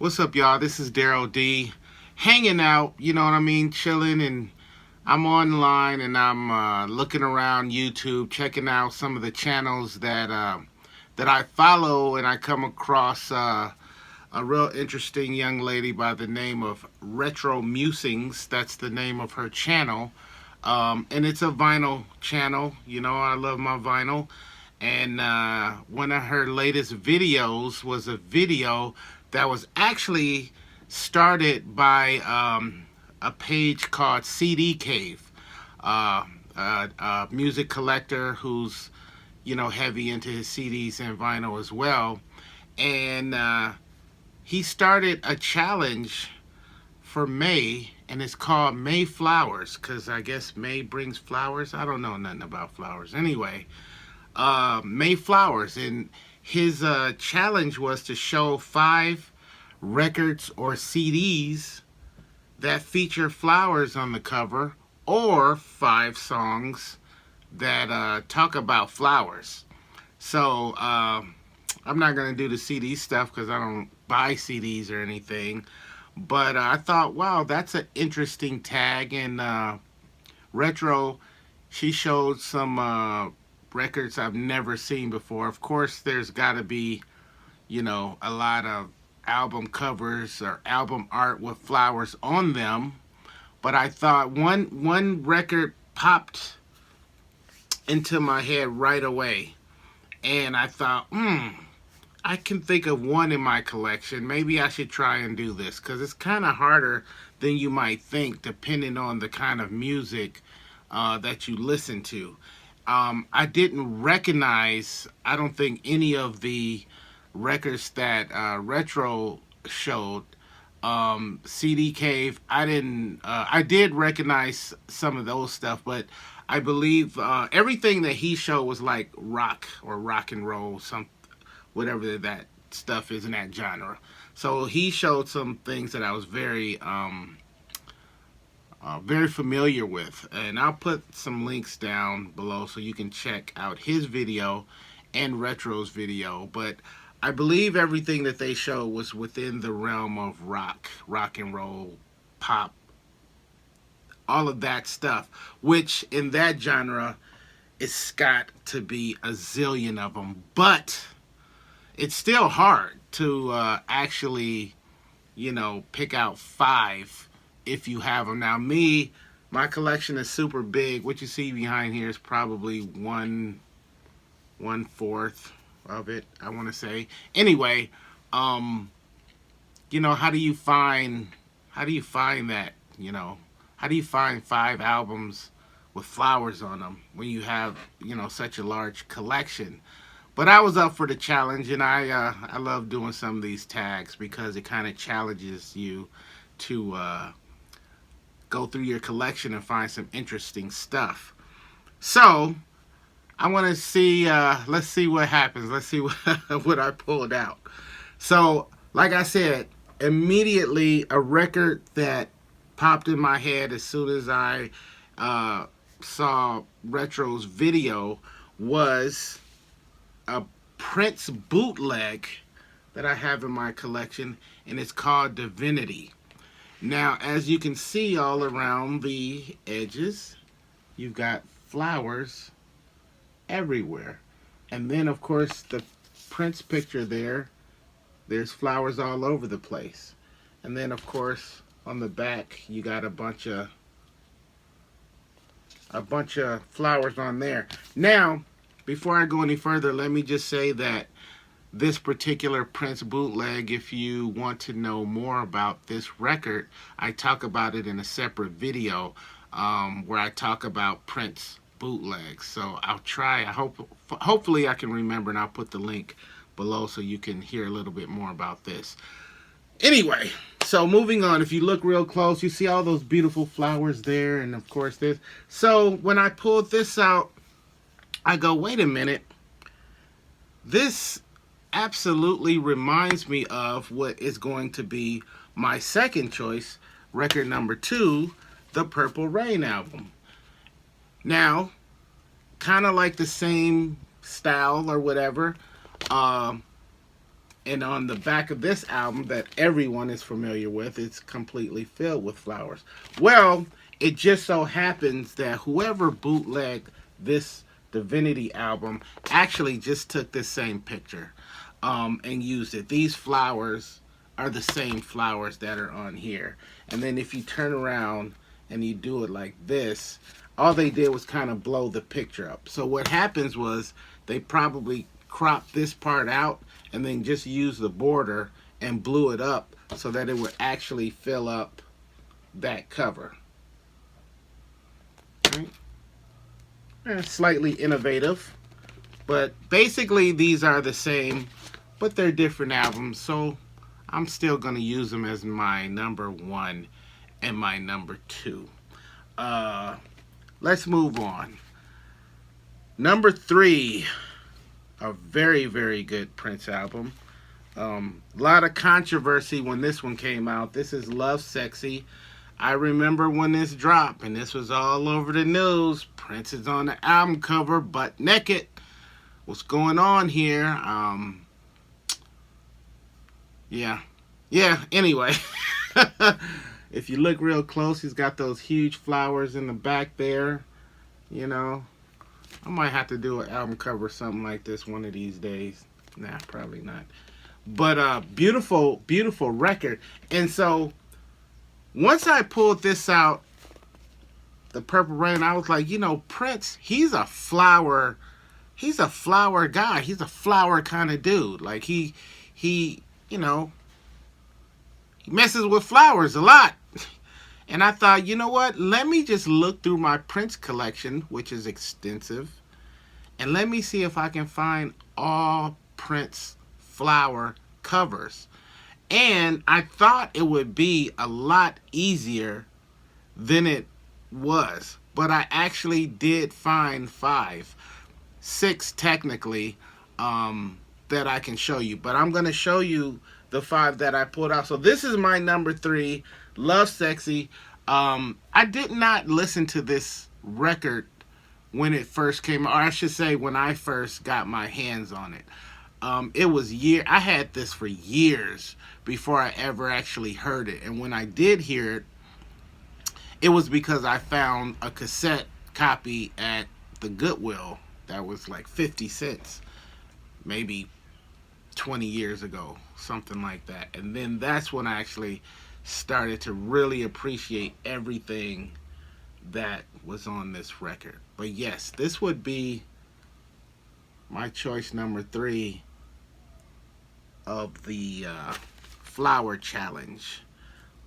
What's up, y'all? This is Darrell D. Hanging out, you know what I mean? Chilling, and I'm online and I'm looking around YouTube, checking out some of the channels that I follow, and I come across a real interesting young lady by the name of Retro Musings. That's the name of her channel. And it's a vinyl channel. You know, I love my vinyl. And one of her latest videos was a video that was actually started by a page called CD Cave, a music collector who's, you know, heavy into his CDs and vinyl as well. And he started a challenge for May, and it's called May Flowers, because I guess May brings flowers. I don't know nothing about flowers. Anyway, May Flowers, and his challenge was to show 5 records or CDs that feature flowers on the cover, or 5 songs that talk about flowers. So I'm not gonna do the CD stuff because I don't buy CDs or anything. But I thought, wow, that's an interesting tag. And Retro, she showed some records I've never seen before. Of course, there's got to be, you know, a lot of album covers or album art with flowers on them. But I thought one record popped into my head right away, and I thought, I can think of one in my collection. Maybe I should try and do this because it's kind of harder than you might think, depending on the kind of music that you listen to. I didn't recognize, I don't think, any of the records that Retro showed. CD Cave, I didn't. I did recognize some of those stuff, but I believe everything that he showed was like rock or rock and roll, some whatever that stuff is in that genre. So he showed some things that I was very familiar with, and I'll put some links down below so you can check out his video and Retro's video. But I believe everything that they showed was within the realm of rock and roll, pop, all of that stuff, which in that genre it's got to be a zillion of them. But it's still hard to actually, you know, pick out 5 if you have them. Now, my collection is super big. What you see behind here is probably one fourth of it, I want to say. Anyway, you know, how do you find that? You know, how do you find 5 albums with flowers on them when you have, you know, such a large collection? But I was up for the challenge, and I love doing some of these tags because it kind of challenges you to go through your collection and find some interesting stuff. So I want to see. Let's see what happens. Let's see what I pulled out. So, like I said, immediately a record that popped in my head as soon as I saw Retro's video was a Prince bootleg that I have in my collection, and it's called Divinity. Now, as you can see all around the edges, you've got flowers everywhere. And then, of course, the Prince picture there's flowers all over the place. And then, of course, on the back, you got a bunch of flowers on there. Now, before I go any further, let me just say that this particular Prince bootleg, if you want to know more about this record, I talk about it in a separate video where I talk about Prince bootlegs. So I'll try. Hopefully I can remember, and I'll put the link below so you can hear a little bit more about this. Anyway, so moving on. If you look real close, you see all those beautiful flowers there, and of course this. So when I pulled this out, I go, wait a minute. This absolutely reminds me of what is going to be my second choice, record number 2, the Purple Rain album. Now, kind of like the same style or whatever. And on the back of this album that everyone is familiar with, it's completely filled with flowers. Well, it just so happens that whoever bootlegged this Divinity album actually just took this same picture and used it. These flowers are the same flowers that are on here. And then if you turn around and you do it like this, all they did was kind of blow the picture up. So what happens was they probably cropped this part out and then just used the border and blew it up so that it would actually fill up that cover. Right? Slightly innovative, but basically these are the same, but they're different albums, so I'm still going to use them as my number 1 and my number 2. Let's move on. Number 3, a very, very good Prince album. A lot of controversy when this one came out. This is Love Sexy. I remember when this dropped, and this was all over the news. Prince is on the album cover, butt naked. What's going on here? Yeah, anyway. If you look real close, he's got those huge flowers in the back there. You know, I might have to do an album cover or something like this one of these days. Nah, probably not. But beautiful, beautiful record. And so once I pulled this out, the Purple Rain, I was like, you know, Prince, he's a flower guy. He's a flower kind of dude. Like he, you know, he messes with flowers a lot. And I thought, you know what? Let me just look through my Prince collection, which is extensive, and let me see if I can find all Prince flower covers. And I thought it would be a lot easier than it was. But I actually did find 5, 6 technically, that I can show you. But I'm going to show you the 5 that I pulled out. So this is my number 3, Love Sexy. I did not listen to this record when it first came, or I should say when I first got my hands on it. It was I had this for years before I ever actually heard it. And when I did hear it, it was because I found a cassette copy at the Goodwill that was like 50 cents, maybe 20 years ago, something like that. And then that's when I actually started to really appreciate everything that was on this record. But yes, this would be my choice number 3 of the Flower Challenge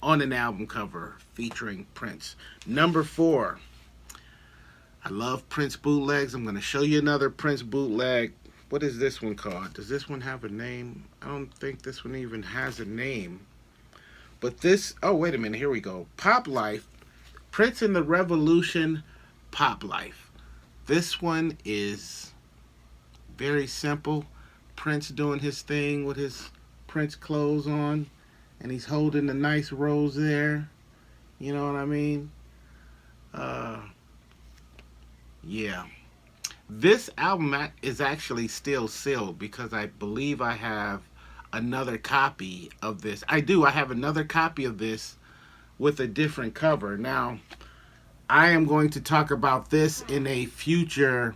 on an album cover featuring Prince. Number 4, I love Prince bootlegs. I'm going to show you another Prince bootleg. What is this one called? Does this one have a name? I don't think this one even has a name. But this, oh, wait a minute, here we go. Pop Life, Prince and the Revolution, Pop Life. This one is very simple. Prince doing his thing with his Prince clothes on, and he's holding a nice rose there. You know what I mean? Yeah. This album is actually still sealed because I believe I have another copy of this. I have another copy of this with a different cover. Now, I am going to talk about this in a future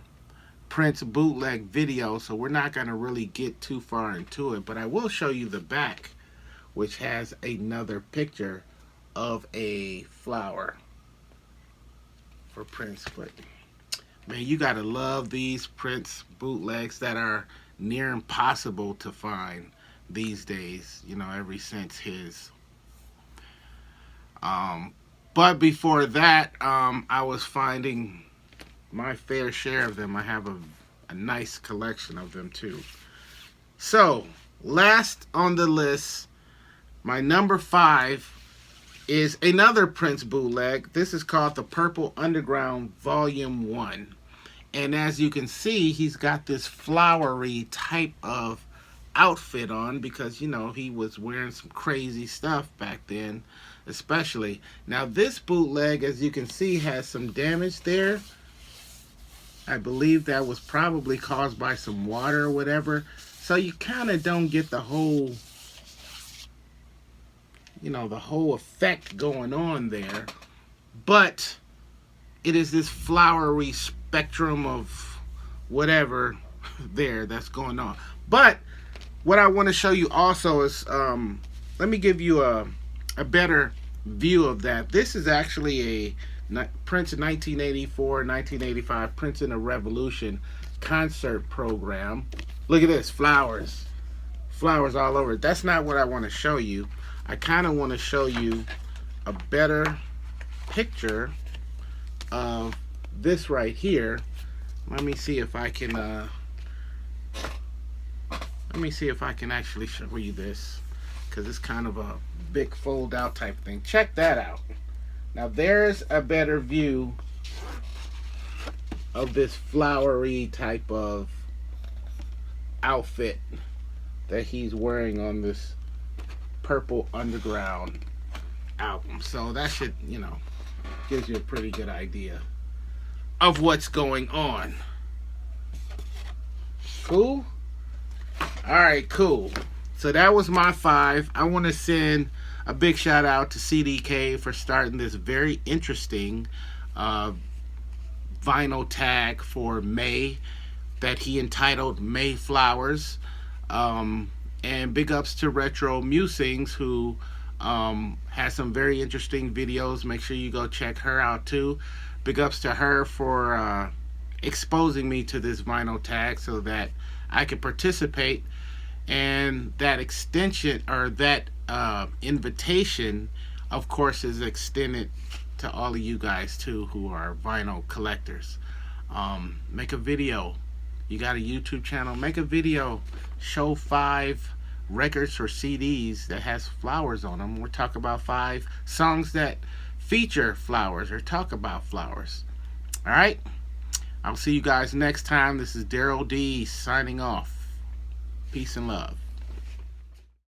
Prince bootleg video, so we're not going to really get too far into it, but I will show you the back, which has another picture of a flower for Prince. But man, you gotta love these Prince bootlegs that are near impossible to find these days, you know, ever since his. But before that, I was finding my fair share of them. I have a nice collection of them too. So, last on the list, my number 5 is another Prince bootleg. This is called The Purple Underground Volume 1. And as you can see, he's got this flowery type of outfit on because, you know, he was wearing some crazy stuff back then, especially. Now, this bootleg, as you can see, has some damage there. I believe that was probably caused by some water or whatever. So you kind of don't get the whole, the whole effect going on there. But it is this flowery spectrum of whatever there that's going on. But what I want to show you also is, let me give you a better view of that. This is actually a Prince 1984, 1985 Prince in a Revolution concert program. Look at this, flowers. Flowers all over. That's not what I want to show you. I kind of want to show you a better picture of this right here. Let me see if I can actually show you this, because it's kind of a big fold out type thing. Check that out. Now there's a better view of this flowery type of outfit that he's wearing on this Purple Underground album. So that should, gives you a pretty good idea of what's going on. Cool? Alright, cool. So that was my 5. I want to send a big shout out to CDK for starting this very interesting vinyl tag for May that he entitled May Flowers. And big ups to Retro Musings, who has some very interesting videos. Make sure you go check her out too. Big ups to her for exposing me to this vinyl tag so that I could participate. And that extension, or that invitation, of course, is extended to all of you guys too who are vinyl collectors. Make a video. You got a YouTube channel, make a video, show 5 records or CDs that has flowers on them. We'll talk about 5 songs that feature flowers or talk about flowers. Alright, I'll see you guys next time. This is Darrell D signing off. Peace and love.